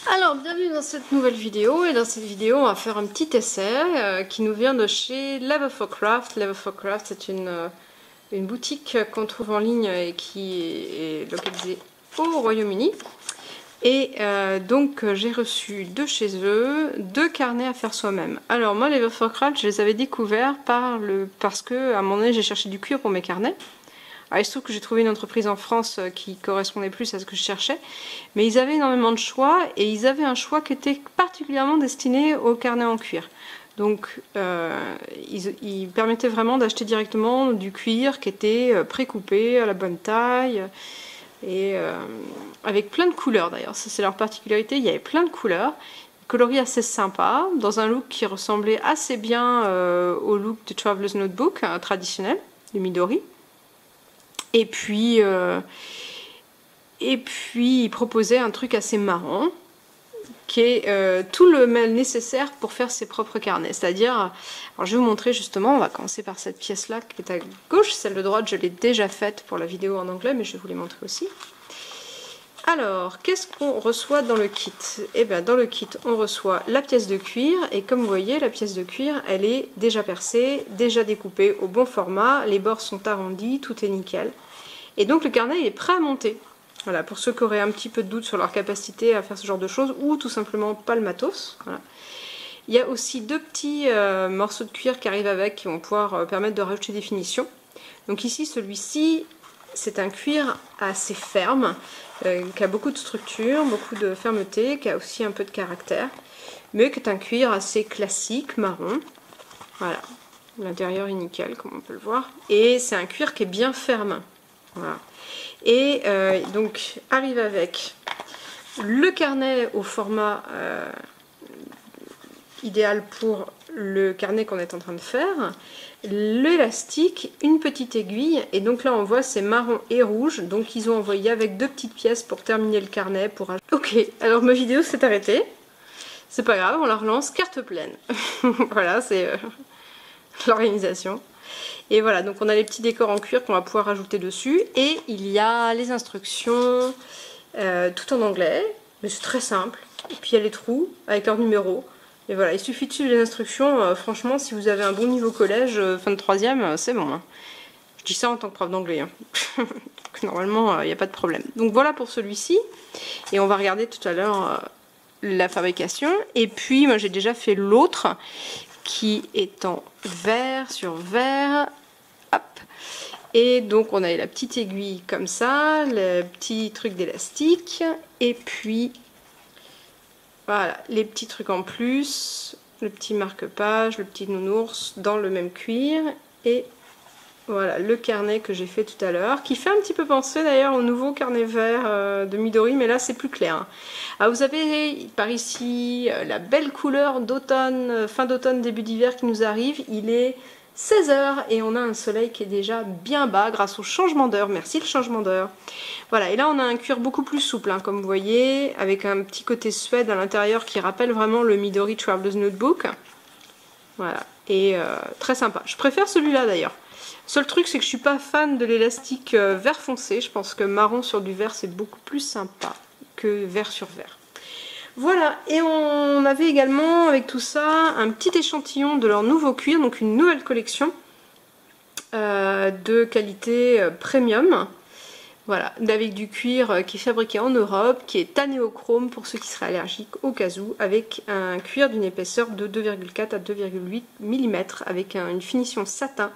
Alors, bienvenue dans cette nouvelle vidéo, et dans cette vidéo on va faire un petit essai qui nous vient de chez Love4Craft. Love4Craft, c'est une boutique qu'on trouve en ligne et qui est localisée au Royaume-Uni. Et donc j'ai reçu de chez eux 2 carnets à faire soi-même. Alors moi, les Love4Craft, je les avais découverts parce que à un moment donné j'ai cherché du cuir pour mes carnets. Alors, il se trouve que j'ai trouvé une entreprise en France qui correspondait plus à ce que je cherchais, mais ils avaient énormément de choix, et ils avaient un choix qui était particulièrement destiné aux carnets en cuir. Donc ils permettaient vraiment d'acheter directement du cuir qui était précoupé à la bonne taille, et avec plein de couleurs d'ailleurs, ça c'est leur particularité, il y avait plein de couleurs, coloris assez sympa, dans un look qui ressemblait assez bien au look du Traveler's Notebook traditionnel, du Midori. Et puis il proposait un truc assez marrant, qui est tout le mail nécessaire pour faire ses propres carnets. C'est-à-dire, alors je vais vous montrer justement, on va commencer par cette pièce-là qui est à gauche, celle de droite je l'ai déjà faite pour la vidéo en anglais, mais je vais vous les montrer aussi. Alors, qu'est-ce qu'on reçoit dans le kit? Eh bien, dans le kit, on reçoit la pièce de cuir, et comme vous voyez, la pièce de cuir, elle est déjà percée, déjà découpée au bon format, les bords sont arrondis, tout est nickel. Et donc le carnet il est prêt à monter. Voilà, pour ceux qui auraient un petit peu de doute sur leur capacité à faire ce genre de choses, ou tout simplement pas le matos. Voilà. Il y a aussi 2 petits morceaux de cuir qui arrivent avec, qui vont pouvoir permettre de rajouter des finitions. Donc ici, celui-ci, c'est un cuir assez ferme, qui a beaucoup de structure, beaucoup de fermeté, qui a aussi un peu de caractère, mais qui est un cuir assez classique, marron. Voilà, l'intérieur est nickel, comme on peut le voir. Et c'est un cuir qui est bien ferme. Voilà. Et donc arrive avec le carnet au format idéal pour le carnet qu'on est en train de faire, l'élastique, une petite aiguille, et donc là on voit c'est marron et rouge, donc ils ont envoyé avec 2 petites pièces pour terminer le carnet. Ok, alors ma vidéo s'est arrêtée, c'est pas grave, on la relance, carte pleine. Voilà, c'est l'organisation. Et voilà, donc on a les petits décors en cuir qu'on va pouvoir rajouter dessus. Et il y a les instructions tout en anglais, mais c'est très simple. Et puis il y a les trous avec leurs numéros. Et voilà, il suffit de suivre les instructions. Franchement, si vous avez un bon niveau collège, fin de 3e, c'est bon. Hein. Je dis ça en tant que prof d'anglais. Hein. Donc, normalement, il n'y a pas de problème. Donc voilà pour celui-ci. Et on va regarder tout à l'heure la fabrication. Et puis, moi j'ai déjà fait l'autre, qui est en vert sur vert. Hop. Et donc on a la petite aiguille comme ça, le petit truc d'élastique, et puis voilà, les petits trucs en plus, le petit marque-page, le petit nounours dans le même cuir, et voilà le carnet que j'ai fait tout à l'heure, qui fait un petit peu penser d'ailleurs au nouveau carnet vert de Midori, mais là c'est plus clair. Hein. Alors vous avez par ici la belle couleur d'automne, fin d'automne, début d'hiver qui nous arrive, il est 16h et on a un soleil qui est déjà bien bas grâce au changement d'heure. Merci le changement d'heure. Voilà, et là on a un cuir beaucoup plus souple, hein, comme vous voyez, avec un petit côté suède à l'intérieur qui rappelle vraiment le Midori Traveler's Notebook. Voilà, et très sympa. Je préfère celui-là d'ailleurs. Seul truc, c'est que je suis pas fan de l'élastique vert foncé. Je pense que marron sur du vert, c'est beaucoup plus sympa que vert sur vert. Voilà, et on avait également avec tout ça un petit échantillon de leur nouveau cuir, donc une nouvelle collection de qualité premium. Voilà, avec du cuir qui est fabriqué en Europe, qui est tannéochrome pour ceux qui seraient allergiques au cas où, avec un cuir d'une épaisseur de 2,4 à 2,8 mm, avec une finition satin,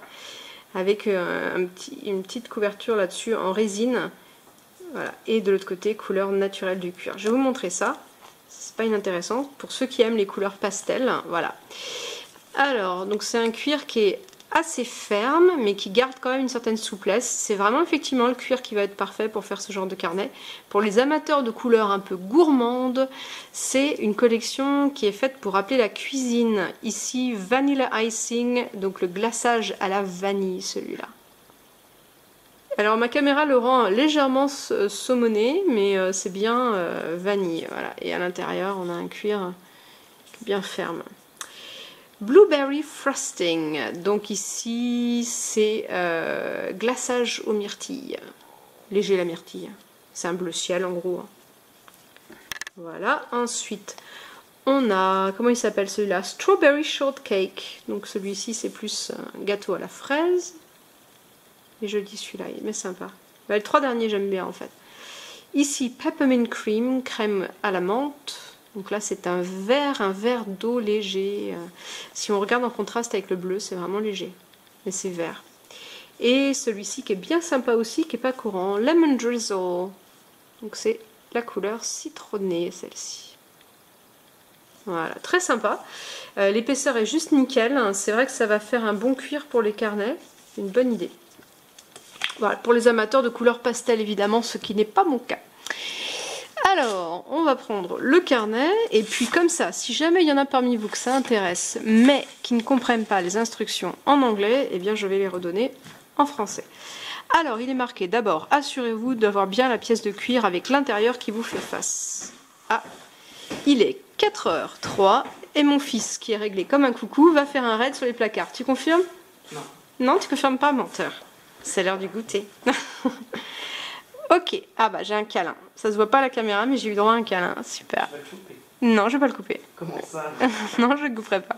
avec une petite couverture là-dessus en résine. Voilà, et de l'autre côté, couleur naturelle du cuir. Je vais vous montrer ça. C'est pas inintéressant pour ceux qui aiment les couleurs pastel. Voilà. Alors, donc c'est un cuir qui est assez ferme, mais qui garde quand même une certaine souplesse. C'est vraiment effectivement le cuir qui va être parfait pour faire ce genre de carnet. Pour les amateurs de couleurs un peu gourmandes, c'est une collection qui est faite pour rappeler la cuisine. Ici, Vanilla Icing, donc le glaçage à la vanille, celui-là. Alors ma caméra le rend légèrement saumoné, mais c'est bien vanille. Voilà. Et à l'intérieur, on a un cuir bien ferme. Blueberry Frosting. Donc ici, c'est glaçage aux myrtilles. Léger la myrtille. C'est un bleu ciel en gros. Voilà, ensuite on a, comment il s'appelle celui-là? Strawberry Shortcake. Donc celui-ci c'est plus un gâteau à la fraise. Et je dis celui-là, il est sympa. Bah, les 3 derniers j'aime bien en fait. Ici, Peppermint Cream, crème à la menthe. Donc là c'est un verre d'eau léger. Si on regarde en contraste avec le bleu, c'est vraiment léger. Mais c'est vert. Et celui-ci qui est bien sympa aussi, qui n'est pas courant, Lemon Drizzle. Donc c'est la couleur citronnée celle-ci. Voilà, très sympa. L'épaisseur est juste nickel. C'est vrai que ça va faire un bon cuir pour les carnets. Une bonne idée. Voilà, pour les amateurs de couleurs pastel évidemment, ce qui n'est pas mon cas. Alors, on va prendre le carnet. Et puis comme ça, si jamais il y en a parmi vous que ça intéresse, mais qui ne comprennent pas les instructions en anglais, eh bien je vais les redonner en français. Alors, il est marqué d'abord, assurez-vous d'avoir bien la pièce de cuir avec l'intérieur qui vous fait face. Ah, il est 4h03 et mon fils, qui est réglé comme un coucou, va faire un raid sur les placards. Tu confirmes? Non. Non, tu confirmes pas, menteur. C'est l'heure du goûter. Ok, ah bah j'ai un câlin. Ça se voit pas à la caméra, mais j'ai eu droit à un câlin. Super. Tu vas le couper. Non, je vais pas le couper. Comment ça? Non, je ne le couperai pas.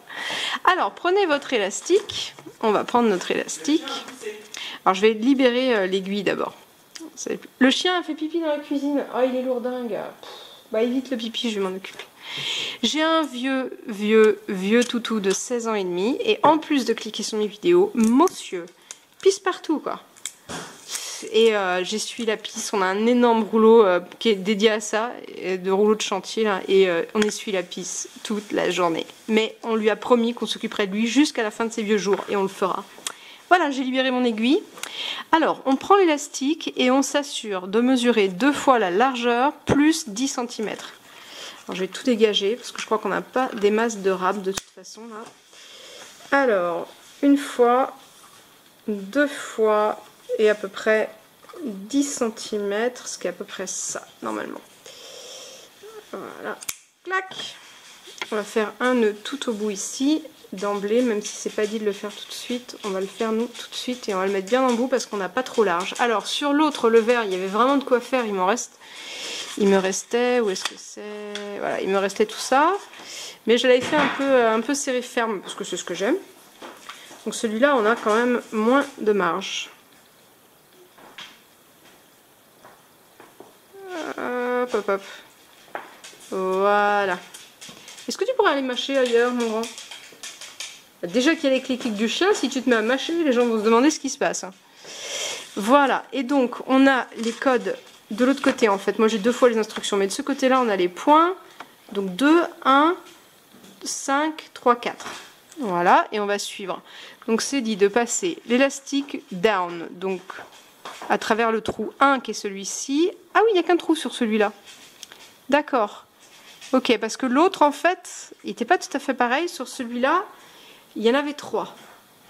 Alors, prenez votre élastique. On va prendre notre élastique. Alors, je vais libérer l'aiguille d'abord. Le chien a fait pipi dans la cuisine. Oh, il est lourdingue. Bah, évite le pipi, je vais m'en occuper. J'ai un vieux toutou de 16 ans et demi. Et en plus de cliquer sur mes vidéos, monsieur pisse partout, quoi. Et j'essuie la pisse. On a un énorme rouleau qui est dédié à ça, de rouleau de chantier, là, et on essuie la pisse toute la journée. Mais on lui a promis qu'on s'occuperait de lui jusqu'à la fin de ses vieux jours, et on le fera. Voilà, j'ai libéré mon aiguille. Alors, on prend l'élastique et on s'assure de mesurer 2 fois la largeur plus 10 cm. Alors, je vais tout dégager parce que je crois qu'on n'a pas des masses de râpe de toute façon là. Alors, 1 fois, 2 fois et à peu près 10 cm, ce qui est à peu près ça normalement. Voilà, clac. On va faire un nœud tout au bout ici. D'emblée, même si c'est pas dit de le faire tout de suite, on va le faire nous tout de suite et on va le mettre bien en bout parce qu'on n'a pas trop large. Alors sur l'autre, le vert, il y avait vraiment de quoi faire, il me restait, où est-ce que c'est? Voilà, il me restait tout ça, mais je l'avais fait un peu serré ferme parce que c'est ce que j'aime. Donc celui-là, on a quand même moins de marge. Hop, hop, hop. Voilà. Est-ce que tu pourrais aller mâcher ailleurs, mon grand? Déjà qu'il y a les clics du chien, si tu te mets à mâcher, les gens vont se demander ce qui se passe. Voilà, et donc on a les codes de l'autre côté en fait. Moi j'ai 2 fois les instructions, mais de ce côté-là on a les points. Donc 2, 1, 5, 3, 4. Voilà, et on va suivre. Donc c'est dit de passer l'élastique down, donc à travers le trou 1 qui est celui-ci. Ah oui, il n'y a qu'un trou sur celui-là. D'accord. Ok, parce que l'autre en fait, il n'était pas tout à fait pareil. Sur celui-là, il y en avait 3.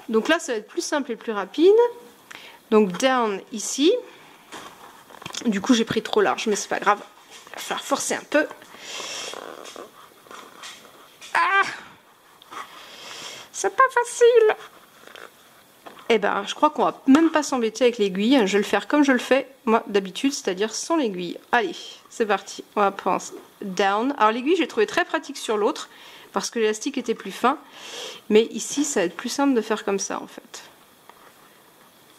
Donc là, ça va être plus simple et plus rapide. Donc down ici. Du coup, j'ai pris trop large, mais c'est pas grave. Il va falloir forcer un peu. Ah! C'est pas facile. Eh ben, je crois qu'on va même pas s'embêter avec l'aiguille. Je vais le faire comme je le fais, moi, d'habitude, c'est-à-dire sans l'aiguille. Allez, c'est parti. On va prendre down. Alors l'aiguille, j'ai trouvé très pratique sur l'autre, parce que l'élastique était plus fin. Mais ici, ça va être plus simple de faire comme ça, en fait.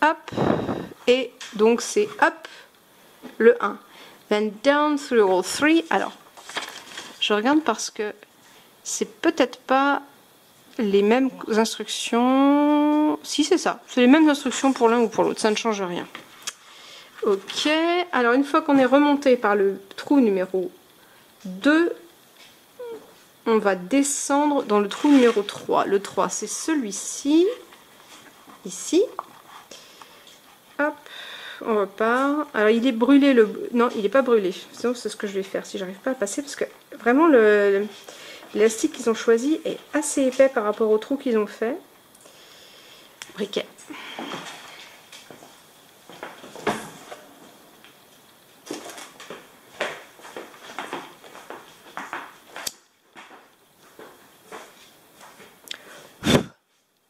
Hop. Et donc, c'est hop, le 1. Then down through all 3. Alors, je regarde parce que c'est peut-être pas les mêmes instructions. Si, c'est ça. C'est les mêmes instructions pour l'un ou pour l'autre. Ça ne change rien. Ok. Alors, une fois qu'on est remonté par le trou numéro 2, on va descendre dans le trou numéro 3. Le 3, c'est celui-ci. Ici. Hop. On repart. Alors, il est brûlé. Non, il n'est pas brûlé. Sinon, c'est ce que je vais faire si j'arrive pas à passer. Parce que vraiment, l'élastique qu'ils ont choisi est assez épais par rapport au trou qu'ils ont fait. Briquet.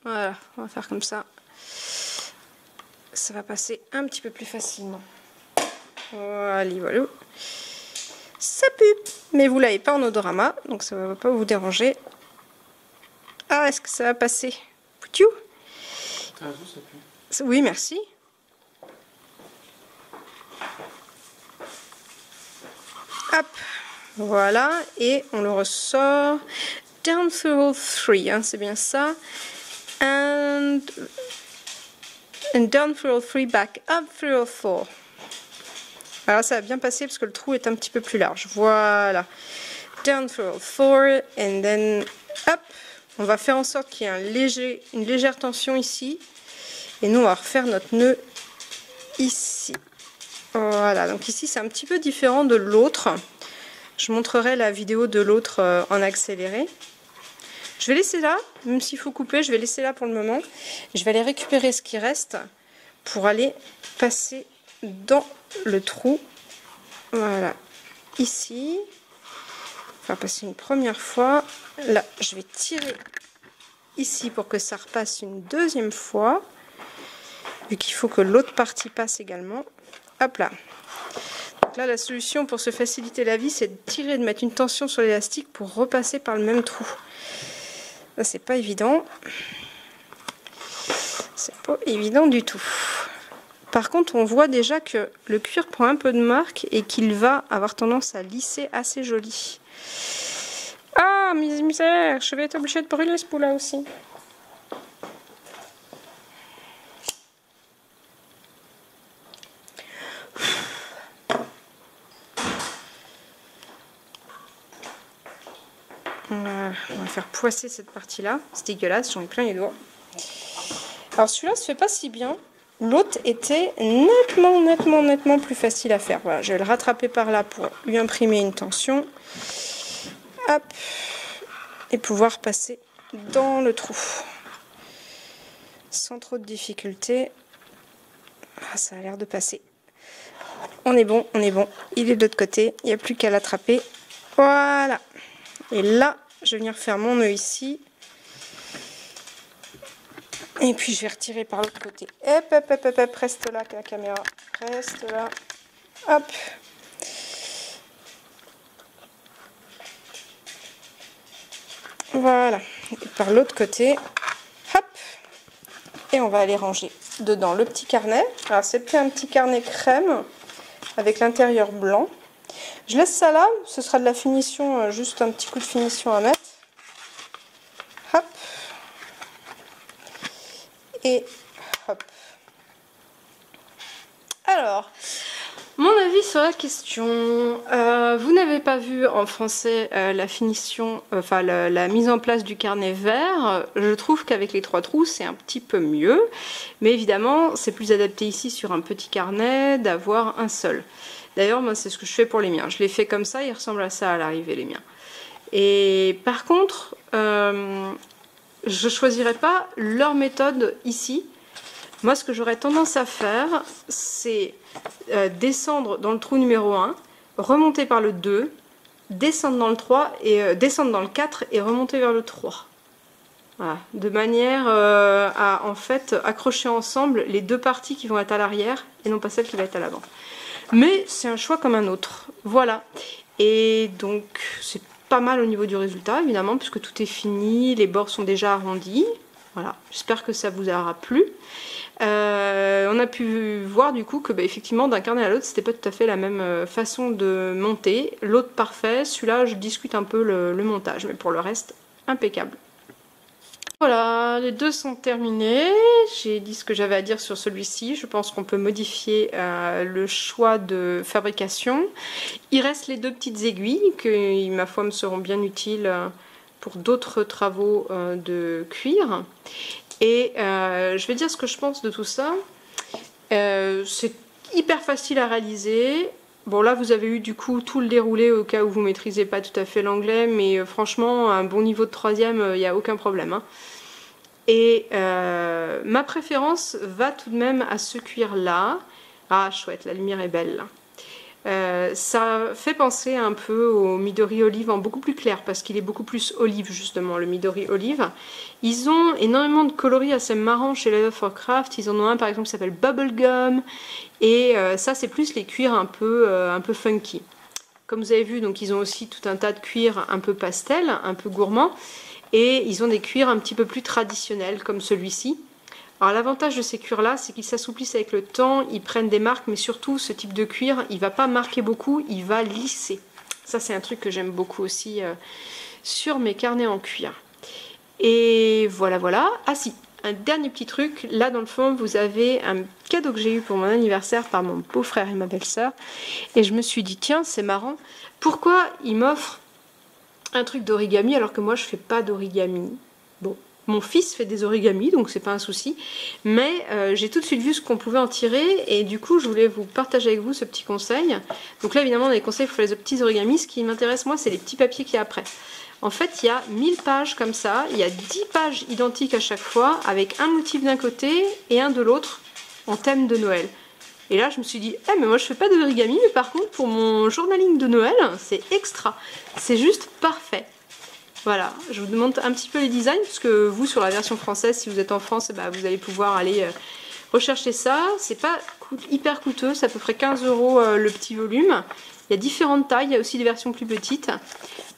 Voilà, on va faire comme ça. Ça va passer un petit peu plus facilement. Voilà, voilà. C'est pu. Mais vous l'avez pas en odorama, donc ça va pas vous déranger. Ah, est-ce que ça va passer? Poutiou. Oui, merci. Hop, voilà, et on le ressort. Down through 3, hein, c'est bien ça. And down through 3, back up through 4. Alors ça va bien passer parce que le trou est un petit peu plus large. Voilà. Down through 4, and then up. On va faire en sorte qu'il y ait une légère tension ici. Et nous, on va refaire notre nœud ici. Voilà, donc ici, c'est un petit peu différent de l'autre. Je montrerai la vidéo de l'autre en accéléré. Je vais laisser là, même s'il faut couper, je vais laisser là pour le moment. Je vais aller récupérer ce qui reste pour aller passer dans le trou. Voilà, ici. On va passer une première fois. Là, je vais tirer ici pour que ça repasse une deuxième fois. Vu qu'il faut que l'autre partie passe également. Hop là. Donc là, la solution pour se faciliter la vie, c'est de tirer, de mettre une tension sur l'élastique pour repasser par le même trou. Ça, c'est pas évident. C'est pas évident du tout. Par contre, on voit déjà que le cuir prend un peu de marque et qu'il va avoir tendance à lisser assez joli. Ah, misère, je vais être obligée de brûler ce bout-là aussi. On va faire poisser cette partie-là. C'est dégueulasse, j'en ai plein les doigts. Alors celui-là se fait pas si bien. L'autre était nettement plus facile à faire. Voilà, je vais le rattraper par là pour lui imprimer une tension. Hop. Et pouvoir passer dans le trou. Sans trop de difficulté. Ah, ça a l'air de passer. On est bon, on est bon. Il est de l'autre côté. Il n'y a plus qu'à l'attraper. Voilà. Et là, je vais venir faire mon nœud ici. Et puis je vais retirer par l'autre côté. Hop, reste là la caméra. Reste là. Hop. Voilà. Et par l'autre côté. Hop. Et on va aller ranger dedans le petit carnet. Alors c'est un petit carnet crème avec l'intérieur blanc. Je laisse ça là. Ce sera de la finition, juste un petit coup de finition à mettre. Hop. Et hop. Alors, mon avis sur la question. Vous n'avez pas vu en français la finition, enfin la mise en place du carnet vert. Je trouve qu'avec les 3 trous, c'est un petit peu mieux. Mais évidemment, c'est plus adapté ici sur un petit carnet d'avoir un seul. D'ailleurs, moi, c'est ce que je fais pour les miens. Je les fais comme ça, ils ressemblent à ça à l'arrivée, les miens. Et par contre, je ne choisirais pas leur méthode ici. Moi, ce que j'aurais tendance à faire, c'est descendre dans le trou numéro 1, remonter par le 2, descendre dans le 3 et descendre dans le 4 et remonter vers le 3. Voilà, de manière à en fait accrocher ensemble les deux parties qui vont être à l'arrière et non pas celle qui va être à l'avant. Mais c'est un choix comme un autre. Voilà. Et donc, c'est pas mal au niveau du résultat, évidemment, puisque tout est fini, les bords sont déjà arrondis. Voilà, j'espère que ça vous aura plu. On a pu voir du coup que effectivement d'un carnet à l'autre c'était pas tout à fait la même façon de monter. L'autre parfait, celui-là je discute un peu le montage, mais pour le reste impeccable. Voilà, les deux sont terminés. J'ai dit ce que j'avais à dire sur celui-ci. Je pense qu'on peut modifier le choix de fabrication. Il reste les deux petites aiguilles qui, ma foi, me seront bien utiles pour d'autres travaux de cuir. Et je vais dire ce que je pense de tout ça. C'est hyper facile à réaliser. Bon, là vous avez eu du coup tout le déroulé au cas où vous ne maîtrisez pas tout à fait l'anglais, mais franchement, un bon niveau de 3e, il n'y a aucun problème. Hein. Et ma préférence va tout de même à ce cuir-là. Ah, chouette, la lumière est belle. Ça fait penser un peu au Midori Olive en beaucoup plus clair, parce qu'il est beaucoup plus olive justement, le Midori Olive. Ils ont énormément de coloris assez marrants chez Leather for Craft. Ils en ont un par exemple qui s'appelle Bubblegum. Et ça c'est plus les cuirs un peu funky. Comme vous avez vu, donc ils ont aussi tout un tas de cuirs un peu pastel, un peu gourmand. Et ils ont des cuirs un petit peu plus traditionnels, comme celui-ci. Alors l'avantage de ces cuirs-là, c'est qu'ils s'assouplissent avec le temps, ils prennent des marques, mais surtout, ce type de cuir, il ne va pas marquer beaucoup, il va lisser. Ça, c'est un truc que j'aime beaucoup aussi sur mes carnets en cuir. Et voilà, voilà. Ah si, un dernier petit truc. Là, dans le fond, vous avez un cadeau que j'ai eu pour mon anniversaire par mon beau-frère et ma belle-sœur. Et je me suis dit, tiens, c'est marrant. Pourquoi ils m'offrent un truc d'origami alors que moi, je fais pas d'origami? Bon, mon fils fait des origamis, donc c'est pas un souci. Mais j'ai tout de suite vu ce qu'on pouvait en tirer. Et du coup, je voulais vous partager avec vous ce petit conseil. Donc là, évidemment, on a des conseils pour faire les petits origamis. Ce qui m'intéresse, moi, c'est les petits papiers qu'il y a après. En fait, il y a 1000 pages comme ça, il y a 10 pages identiques à chaque fois, avec un motif d'un côté et un de l'autre, en thème de Noël. Et là, je me suis dit, mais moi je fais pas d'origami, mais par contre, pour mon journaling de Noël, c'est extra. C'est juste parfait. Voilà, je vous demande un petit peu les designs, parce que vous, sur la version française, si vous êtes en France, vous allez pouvoir aller rechercher ça. C'est pas hyper coûteux, c'est à peu près 15 € le petit volume. Il y a différentes tailles, il y a aussi des versions plus petites.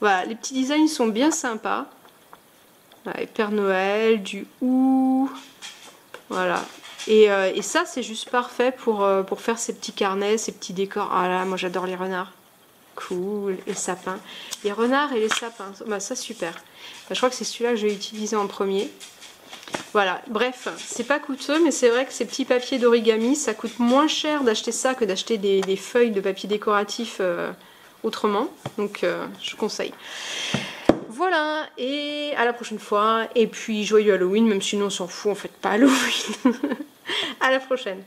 Voilà, les petits designs sont bien sympas. Voilà, Père Noël, du ou. Voilà. Et ça, c'est juste parfait pour faire ces petits carnets, ces petits décors. Ah là, moi j'adore les renards. Cool, les sapins. Les renards et les sapins, ça super. Je crois que c'est celui-là que je vais utiliser en premier. Voilà, bref, c'est pas coûteux, mais c'est vrai que ces petits papiers d'origami, ça coûte moins cher d'acheter ça que d'acheter des feuilles de papier décoratif autrement. Donc, je conseille. Voilà, et à la prochaine fois. Et puis, joyeux Halloween, même si nous on s'en fout, on fête pas Halloween. À la prochaine.